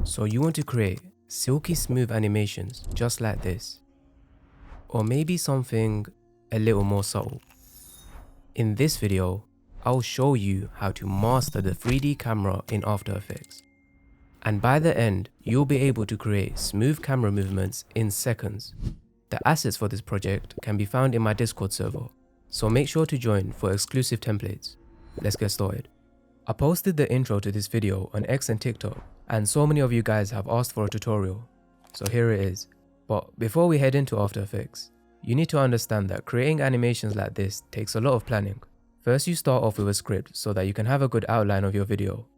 So you want to create silky smooth animations just like this, or maybe something a little more subtle. In this video, I'll show you how to master the 3D camera in After Effects. And by the end, you'll be able to create smooth camera movements in seconds. The assets for this project can be found in my Discord server, so make sure to join for exclusive templates. Let's get started. I posted the intro to this video on X and TikTok, and so many of you guys have asked for a tutorial, so here it is. But before we head into After Effects, you need to understand that creating animations like this takes a lot of planning. First, you start off with a script so that you can have a good outline of your video,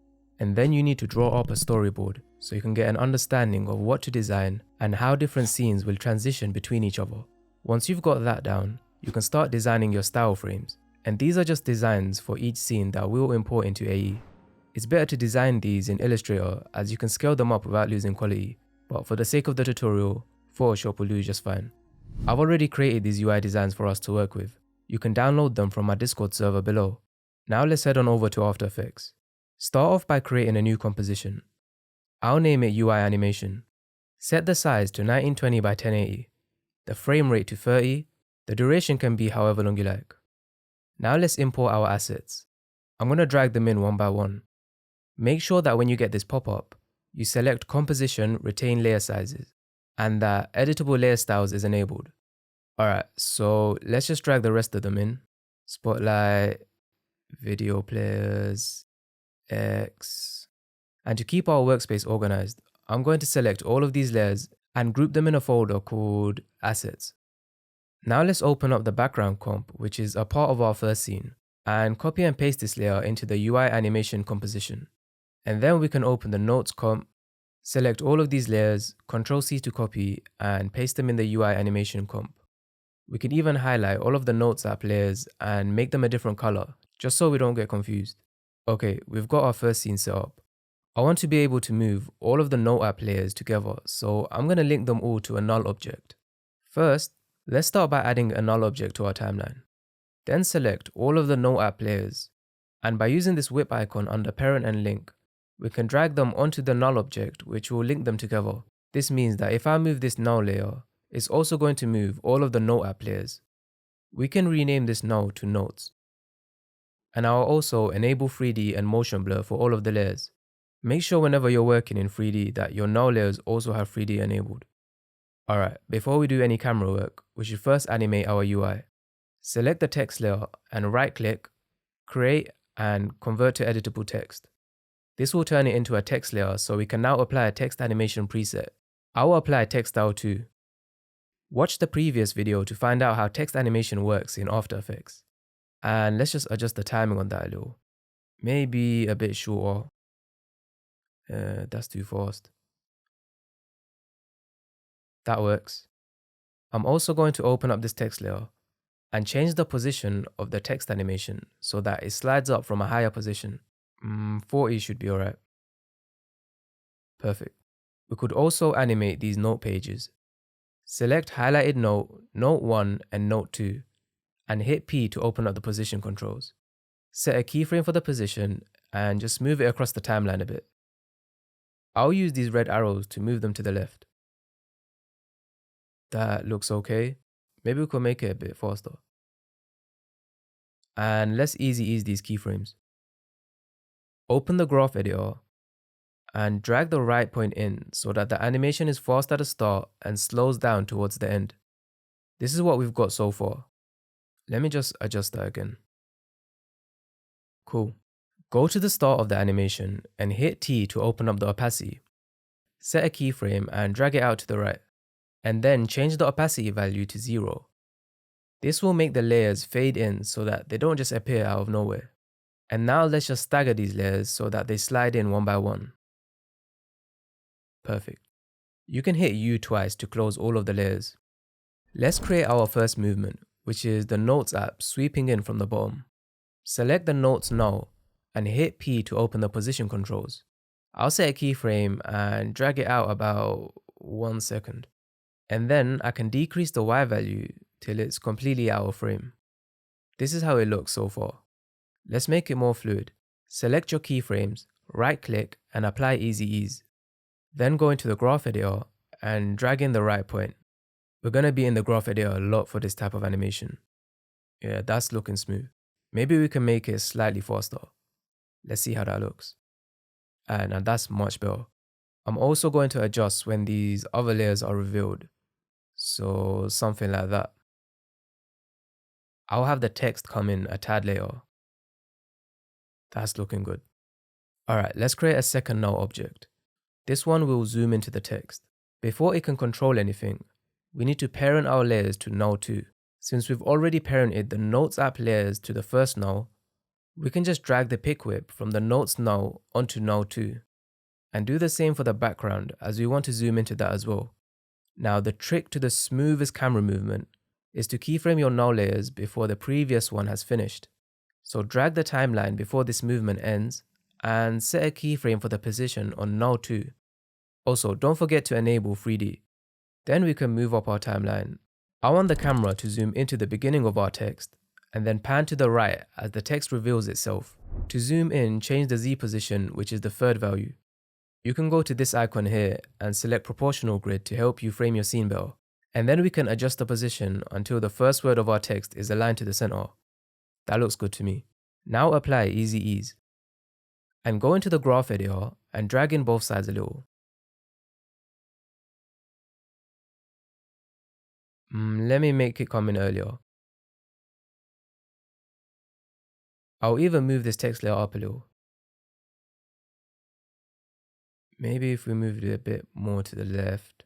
and then you need to draw up a storyboard so you can get an understanding of what to design and how different scenes will transition between each other. Once you've got that down, you can start designing your style frames, and these are just designs for each scene that we'll import into AE. It's better to design these in Illustrator as you can scale them up without losing quality, but for the sake of the tutorial, Photoshop will do just fine. I've already created these UI designs for us to work with. You can download them from my Discord server below. Now let's head on over to After Effects. Start off by creating a new composition. I'll name it UI Animation. Set the size to 1920 by 1080, the frame rate to 30, the duration can be however long you like. Now let's import our assets. I'm going to drag them in one by one. Make sure that when you get this pop-up, you select Composition, Retain Layer Sizes, and that Editable Layer Styles is enabled. Alright, so let's just drag the rest of them in. Spotlight, Video Players, X. And to keep our workspace organized, I'm going to select all of these layers and group them in a folder called Assets. Now let's open up the background comp, which is a part of our first scene, and copy and paste this layer into the UI animation composition. And then we can open the notes comp, select all of these layers, Ctrl+C to copy, and paste them in the UI animation comp. We can even highlight all of the notes app layers and make them a different color, just so we don't get confused. Okay, we've got our first scene set up. I want to be able to move all of the note app layers together, so I'm going to link them all to a null object. First, let's start by adding a null object to our timeline. Then select all of the note app layers, and by using this whip icon under parent and link, we can drag them onto the null object, which will link them together. This means that if I move this null layer, it's also going to move all of the note app layers. We can rename this null to notes. And I'll also enable 3D and motion blur for all of the layers. Make sure whenever you're working in 3D that your null layers also have 3D enabled. Alright, before we do any camera work, we should first animate our UI. Select the text layer and right click, create and convert to editable text. This will turn it into a text layer, so we can now apply a text animation preset. I will apply text style too. Watch the previous video to find out how text animation works in After Effects. And let's just adjust the timing on that a little. Maybe a bit shorter. That's too fast. That works. I'm also going to open up this text layer and change the position of the text animation so that it slides up from a higher position. 40 should be alright. Perfect. We could also animate these note pages. Select highlighted note, note 1 and note 2, and hit P to open up the position controls. Set a keyframe for the position and just move it across the timeline a bit. I'll use these red arrows to move them to the left. That looks okay. Maybe we could make it a bit faster. And let's easy ease these keyframes. Open the graph editor and drag the right point in so that the animation is fast at the start and slows down towards the end. This is what we've got so far. Let me just adjust that again. Cool. Go to the start of the animation and hit T to open up the opacity. Set a keyframe and drag it out to the right, and then change the opacity value to 0. This will make the layers fade in so that they don't just appear out of nowhere. And now let's just stagger these layers so that they slide in one by one. Perfect. You can hit U twice to close all of the layers. Let's create our first movement, which is the Notes app sweeping in from the bottom. Select the Notes null and hit P to open the position controls. I'll set a keyframe and drag it out about 1 second. And then I can decrease the Y value till it's completely out of frame. This is how it looks so far. Let's make it more fluid. Select your keyframes, right click and apply easy ease. Then go into the graph editor and drag in the right point. We're going to be in the graph editor a lot for this type of animation. Yeah, that's looking smooth. Maybe we can make it slightly faster. Let's see how that looks. And now that's much better. I'm also going to adjust when these other layers are revealed. So something like that. I'll have the text come in a tad later. That's looking good. Alright, let's create a second null object. This one will zoom into the text. Before it can control anything, we need to parent our layers to null2. Since we've already parented the Notes app layers to the first null, we can just drag the pick whip from the Notes null onto null2. And do the same for the background, as we want to zoom into that as well. Now the trick to the smoothest camera movement is to keyframe your null layers before the previous one has finished. So drag the timeline before this movement ends and set a keyframe for the position on null2. Also, don't forget to enable 3D. Then we can move up our timeline. I want the camera to zoom into the beginning of our text and then pan to the right as the text reveals itself. To zoom in, change the Z position, which is the third value. You can go to this icon here and select proportional grid to help you frame your scene better. And then we can adjust the position until the first word of our text is aligned to the center. That looks good to me. Now apply Easy Ease. And go into the graph editor and drag in both sides a little. Let me make it come in earlier. I'll even move this text layer up a little. Maybe if we move it a bit more to the left.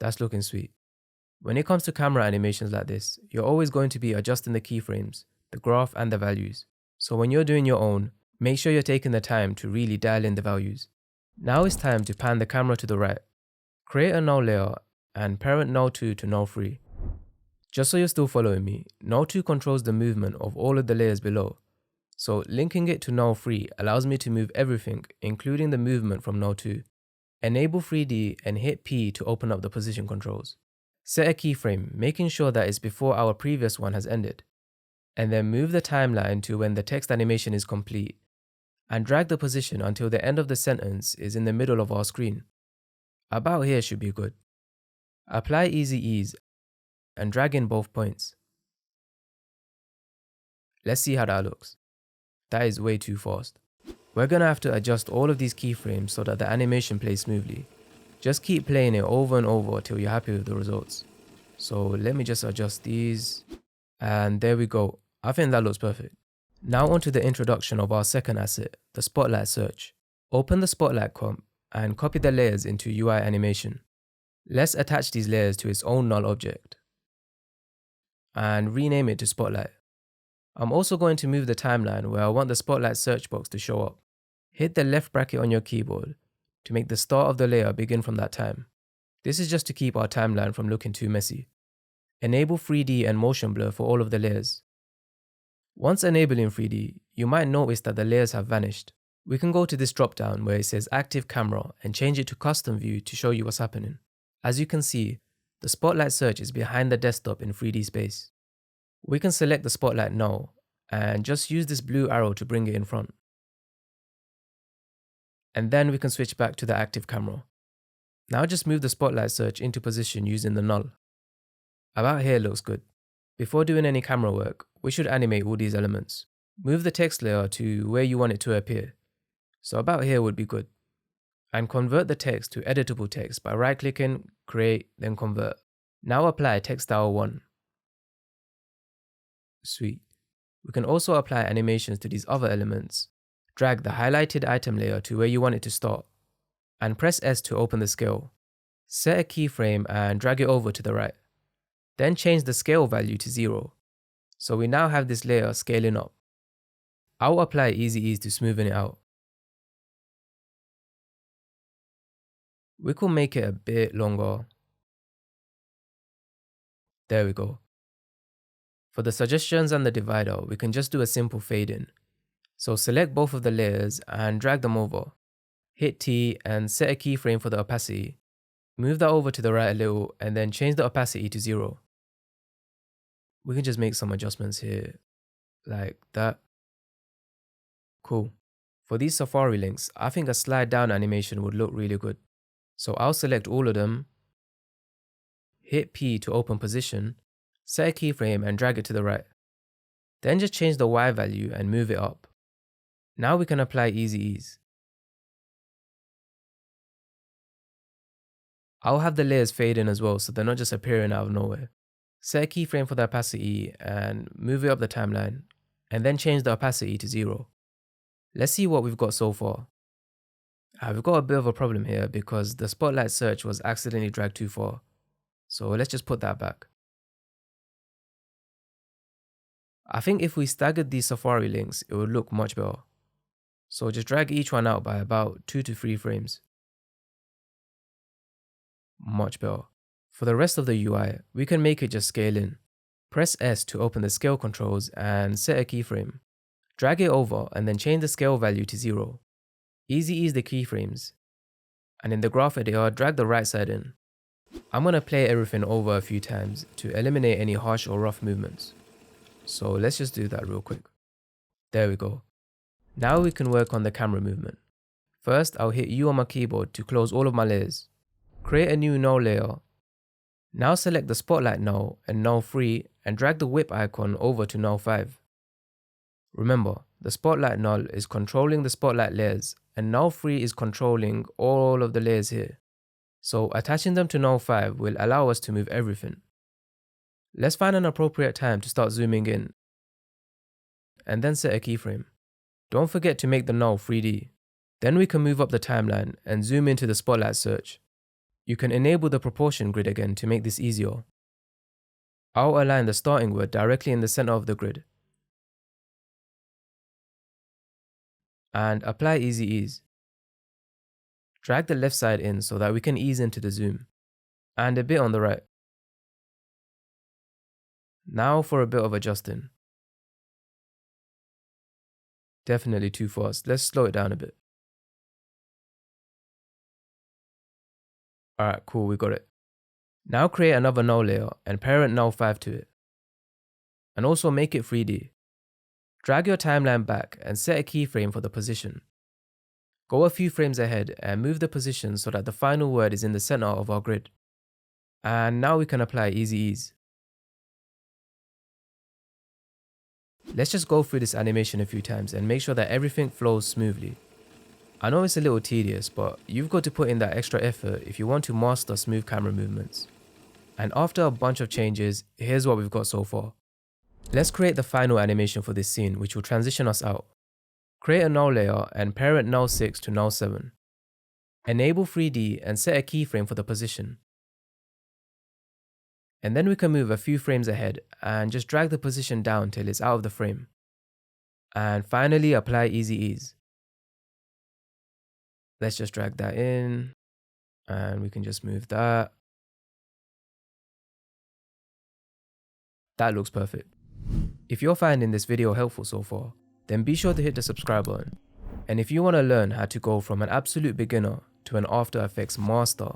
That's looking sweet. When it comes to camera animations like this, you're always going to be adjusting the keyframes, the graph and the values. So when you're doing your own, make sure you're taking the time to really dial in the values. Now it's time to pan the camera to the right. Create a null layer and parent null2 to null3. Just so you're still following me, null2 controls the movement of all of the layers below. So linking it to null3 allows me to move everything, including the movement from null2. Enable 3D and hit P to open up the position controls. Set a keyframe, making sure that it's before our previous one has ended. And then move the timeline to when the text animation is complete. And drag the position until the end of the sentence is in the middle of our screen. About here should be good. Apply Easy Ease and drag in both points. Let's see how that looks. That is way too fast. We're gonna have to adjust all of these keyframes so that the animation plays smoothly. Just keep playing it over and over till you're happy with the results. So let me just adjust these. And there we go. I think that looks perfect. Now onto the introduction of our second asset, the Spotlight search. Open the Spotlight comp and copy the layers into UI animation. Let's attach these layers to its own null object. And rename it to Spotlight. I'm also going to move the timeline where I want the Spotlight search box to show up. Hit the left bracket on your keyboard to make the start of the layer begin from that time. This is just to keep our timeline from looking too messy. Enable 3D and motion blur for all of the layers. Once enabling 3D, you might notice that the layers have vanished. We can go to this drop-down where it says Active Camera and change it to Custom View to show you what's happening. As you can see, the Spotlight search is behind the desktop in 3D space. We can select the Spotlight null and just use this blue arrow to bring it in front. And then we can switch back to the active camera. Now just move the Spotlight search into position using the null. About here looks good. Before doing any camera work, we should animate all these elements. Move the text layer to where you want it to appear. So about here would be good. And convert the text to editable text by right-clicking, create, then convert. Now apply text style 1. Sweet. We can also apply animations to these other elements. Drag the highlighted item layer to where you want it to start. And press S to open the scale. Set a keyframe and drag it over to the right. Then change the scale value to 0. So we now have this layer scaling up. I'll apply Easy Ease to smoothen it out. We could make it a bit longer. There we go. For the suggestions and the divider, we can just do a simple fade in. So select both of the layers and drag them over. Hit T and set a keyframe for the opacity. Move that over to the right a little and then change the opacity to 0. We can just make some adjustments here, like that. Cool. For these Safari links, I think a slide down animation would look really good. So I'll select all of them, hit P to open position, set a keyframe and drag it to the right. Then just change the Y value and move it up. Now we can apply easy ease. I'll have the layers fade in as well so they're not just appearing out of nowhere. Set a keyframe for the opacity and move it up the timeline, and then change the opacity to 0. Let's see what we've got so far. We've got a bit of a problem here because the spotlight search was accidentally dragged too far. So let's just put that back. I think if we staggered these Safari links, it would look much better. So just drag each one out by about 2 to 3 frames. Much better. For the rest of the UI, we can make it just scale in. Press S to open the scale controls and set a keyframe. Drag it over and then change the scale value to 0. Easy ease the keyframes. And in the graph editor, drag the right side in. I'm going to play everything over a few times to eliminate any harsh or rough movements. So let's just do that real quick. There we go. Now we can work on the camera movement. First, I'll hit U on my keyboard to close all of my layers. Create a new null layer. Now select the spotlight null and null 3 and drag the whip icon over to null 5. Remember, the spotlight null is controlling the spotlight layers and null 3 is controlling all of the layers here. So attaching them to null 5 will allow us to move everything. Let's find an appropriate time to start zooming in and then set a keyframe. Don't forget to make the null 3D. Then we can move up the timeline and zoom into the spotlight search. You can enable the proportion grid again to make this easier. I'll align the starting word directly in the center of the grid. And apply easy ease. Drag the left side in so that we can ease into the zoom. And a bit on the right. Now for a bit of adjusting. Definitely too fast. Let's slow it down a bit. Alright, cool, we got it. Now create another null layer and parent null 5 to it. And also make it 3D. Drag your timeline back and set a keyframe for the position. Go a few frames ahead and move the position so that the final word is in the center of our grid. And now we can apply easy ease. Let's just go through this animation a few times and make sure that everything flows smoothly. I know it's a little tedious, but you've got to put in that extra effort if you want to master smooth camera movements. And after a bunch of changes, here's what we've got so far. Let's create the final animation for this scene, which will transition us out. Create a null layer and parent null 6 to null 7. Enable 3D and set a keyframe for the position. And then we can move a few frames ahead and just drag the position down till it's out of the frame. And finally apply easy ease. Let's just drag that in and we can just move that. That looks perfect. If you're finding this video helpful so far, then be sure to hit the subscribe button. And if you want to learn how to go from an absolute beginner to an After Effects master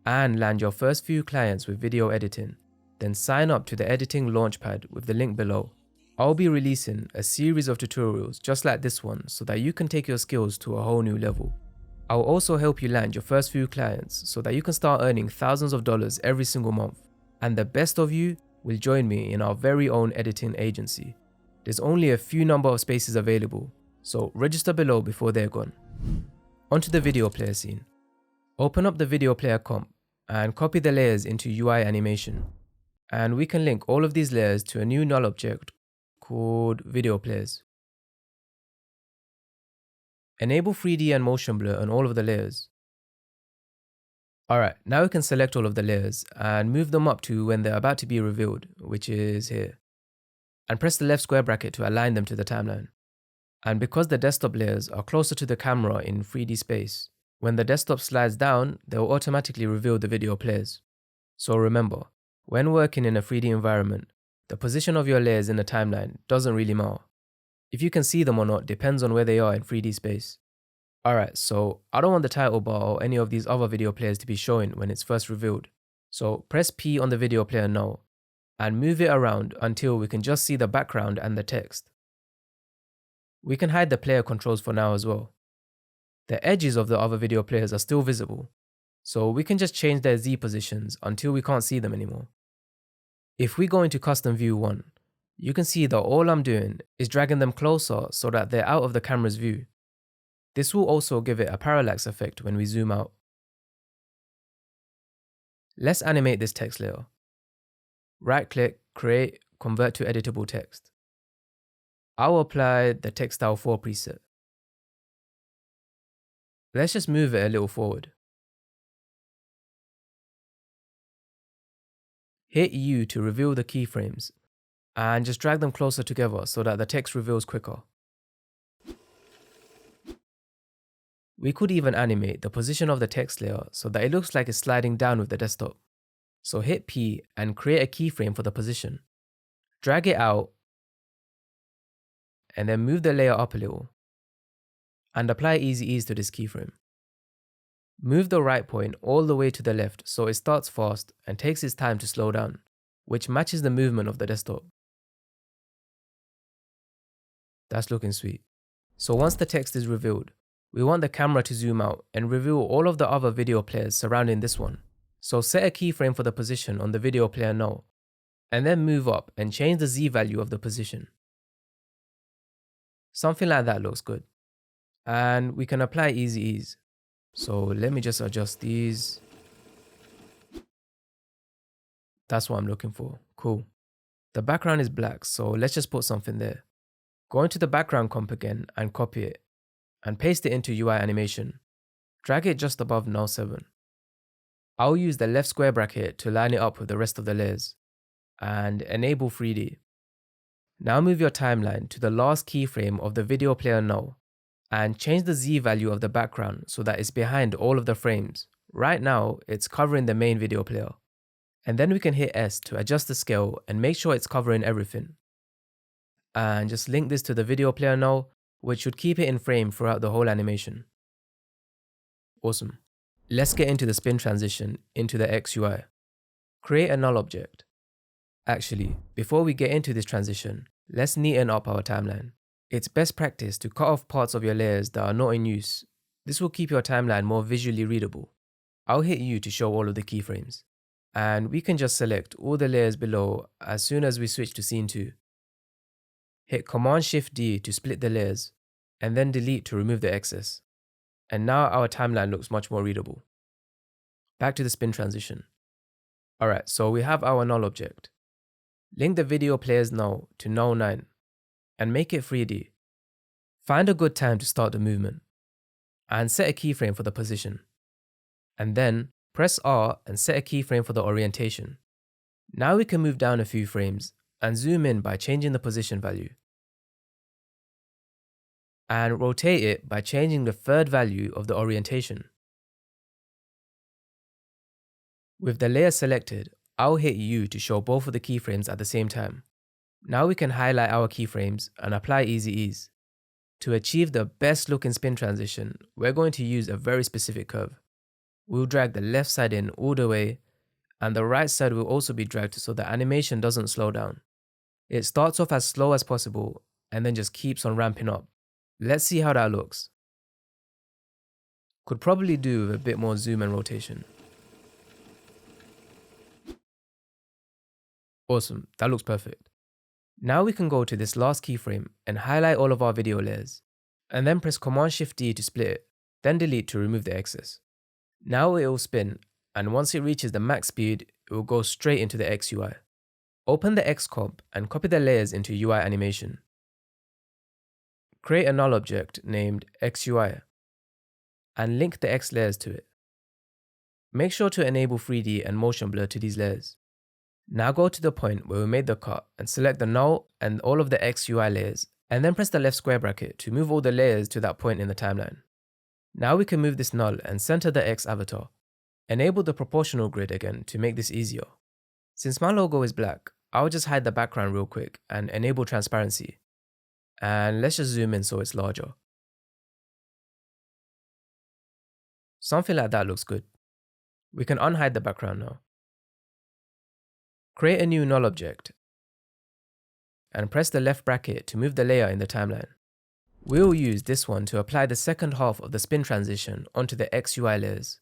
and land your first few clients with video editing, then sign up to the Editing Launchpad with the link below. I'll be releasing a series of tutorials just like this one so that you can take your skills to a whole new level. I'll also help you land your first few clients so that you can start earning thousands of dollars every single month. And the best of you will join me in our very own editing agency. There's only a few number of spaces available, so register below before they're gone. Onto the video player scene. Open up the video player comp and copy the layers into UI animation. And we can link all of these layers to a new null object called video players. Enable 3D and motion blur on all of the layers. Alright, now we can select all of the layers and move them up to when they're about to be revealed, which is here. And press the left square bracket to align them to the timeline. And because the desktop layers are closer to the camera in 3D space, when the desktop slides down, they'll automatically reveal the video players. So remember, when working in a 3D environment, the position of your layers in the timeline doesn't really matter. If you can see them or not depends on where they are in 3D space. Alright, so I don't want the title bar or any of these other video players to be showing when it's first revealed. So press P on the video player now and move it around until we can just see the background and the text. We can hide the player controls for now as well. The edges of the other video players are still visible, so we can just change their Z positions until we can't see them anymore. If we go into Custom View 1, you can see that all I'm doing is dragging them closer so that they're out of the camera's view. This will also give it a parallax effect when we zoom out. Let's animate this text layer. Right-click, Create, Convert to Editable Text. I'll apply the Text Style 4 preset. Let's just move it a little forward. Hit U to reveal the keyframes, and just drag them closer together so that the text reveals quicker. We could even animate the position of the text layer so that it looks like it's sliding down with the desktop. So hit P and create a keyframe for the position. Drag it out, and then move the layer up a little, and apply easy ease to this keyframe. Move the right point all the way to the left so it starts fast and takes its time to slow down, which matches the movement of the desktop. That's looking sweet. So once the text is revealed, we want the camera to zoom out and reveal all of the other video players surrounding this one. So set a keyframe for the position on the video player now, and then move up and change the Z value of the position. Something like that looks good. And we can apply easy ease. So let me just adjust these. That's what I'm looking for. Cool. The background is black, so let's just put something there. Go into the background comp again and copy it, and paste it into UI animation. Drag it just above null 7. I'll use the left square bracket to line it up with the rest of the layers, and enable 3D. Now move your timeline to the last keyframe of the video player null, and change the Z value of the background so that it's behind all of the frames. Right now, it's covering the main video player. And then we can hit S to adjust the scale and make sure it's covering everything. And just link this to the video player null, which should keep it in frame throughout the whole animation. Awesome. Let's get into the spin transition into the XUI. Create a null object. Actually, before we get into this transition, let's neaten up our timeline. It's best practice to cut off parts of your layers that are not in use. This will keep your timeline more visually readable. I'll hit U to show all of the keyframes. And we can just select all the layers below as soon as we switch to scene 2. Hit Command-Shift-D to split the layers, and then delete to remove the excess. And now our timeline looks much more readable. Back to the spin transition. Alright, so we have our null object. Link the video player's null to null 9. And make it 3D. Find a good time to start the movement, and set a keyframe for the position. And then press R and set a keyframe for the orientation. Now we can move down a few frames and zoom in by changing the position value. And rotate it by changing the third value of the orientation. With the layer selected, I'll hit U to show both of the keyframes at the same time. Now we can highlight our keyframes and apply easy ease. To achieve the best looking spin transition, we're going to use a very specific curve. We'll drag the left side in all the way, and the right side will also be dragged so the animation doesn't slow down. It starts off as slow as possible and then just keeps on ramping up. Let's see how that looks. Could probably do with a bit more zoom and rotation. Awesome, that looks perfect. Now we can go to this last keyframe and highlight all of our video layers, and then press Command-Shift-D to split it, then delete to remove the excess. Now it will spin, and once it reaches the max speed, it will go straight into the XUI. Open the X comp and copy the layers into UI animation. Create a null object named XUI, and link the X layers to it. Make sure to enable 3D and motion blur to these layers. Now go to the point where we made the cut and select the null and all of the XUI layers, and then press the left square bracket to move all the layers to that point in the timeline. Now we can move this null and center the X avatar. Enable the proportional grid again to make this easier. Since my logo is black, I'll just hide the background real quick and enable transparency. And let's just zoom in so it's larger. Something like that looks good. We can unhide the background now. Create a new null object and press the left bracket to move the layer in the timeline. We'll use this one to apply the second half of the spin transition onto the XUI layers.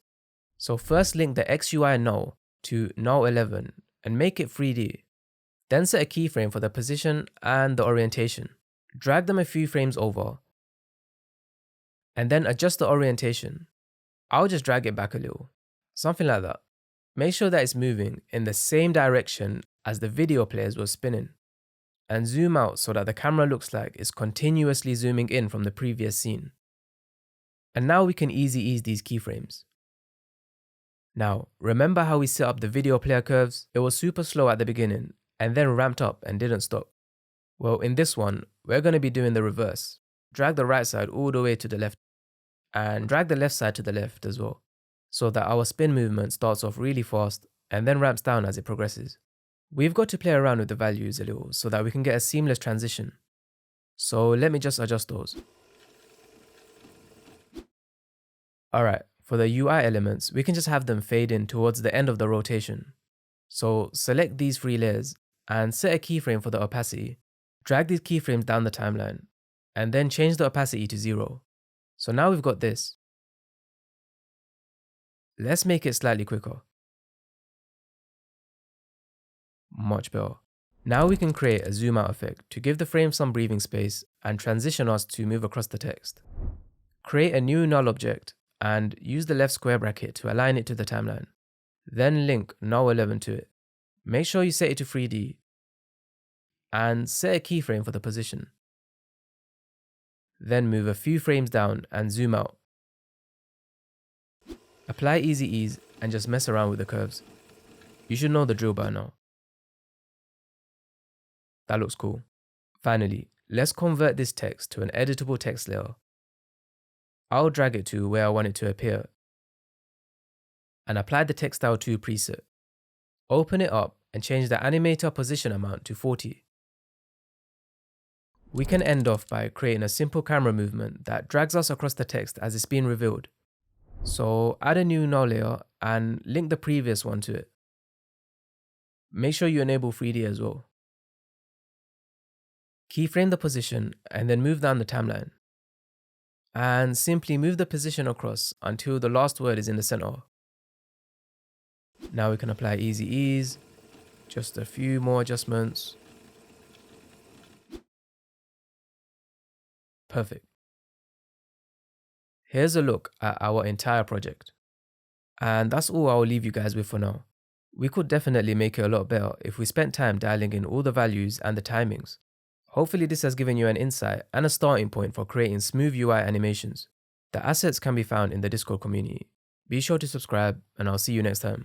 So first link the XUI null to null 11 and make it 3D. Then set a keyframe for the position and the orientation. Drag them a few frames over and then adjust the orientation. I'll just drag it back a little, something like that. Make sure that it's moving in the same direction as the video players were spinning, and zoom out so that the camera looks like it's continuously zooming in from the previous scene. And now we can easy ease these keyframes. Now, remember how we set up the video player curves? It was super slow at the beginning and then ramped up and didn't stop. Well, in this one, we're going to be doing the reverse. Drag the right side all the way to the left and drag the left side to the left as well, so that our spin movement starts off really fast and then ramps down as it progresses. We've got to play around with the values a little so that we can get a seamless transition. So let me just adjust those. Alright, for the UI elements, we can just have them fade in towards the end of the rotation. So select these 3 layers and set a keyframe for the opacity. Drag these keyframes down the timeline and then change the opacity to 0. So now we've got this. Let's make it slightly quicker. Much better. Now we can create a zoom out effect to give the frame some breathing space and transition us to move across the text. Create a new null object and use the left square bracket to align it to the timeline. Then link null 11 to it. Make sure you set it to 3D and set a keyframe for the position. Then move a few frames down and zoom out. Apply easy ease and just mess around with the curves. You should know the drill by now. That looks cool. Finally, let's convert this text to an editable text layer. I'll drag it to where I want it to appear and apply the text style 2 preset. Open it up and change the animator position amount to 40. We can end off by creating a simple camera movement that drags us across the text as it's being revealed. So add a new null layer and link the previous one to it. Make sure you enable 3D as well. Keyframe the position and then move down the timeline. And simply move the position across until the last word is in the center. Now we can apply easy ease, just a few more adjustments. Perfect. Here's a look at our entire project. And that's all I'll leave you guys with for now. We could definitely make it a lot better if we spent time dialing in all the values and the timings. Hopefully this has given you an insight and a starting point for creating smooth UI animations. The assets can be found in the Discord community. Be sure to subscribe and I'll see you next time.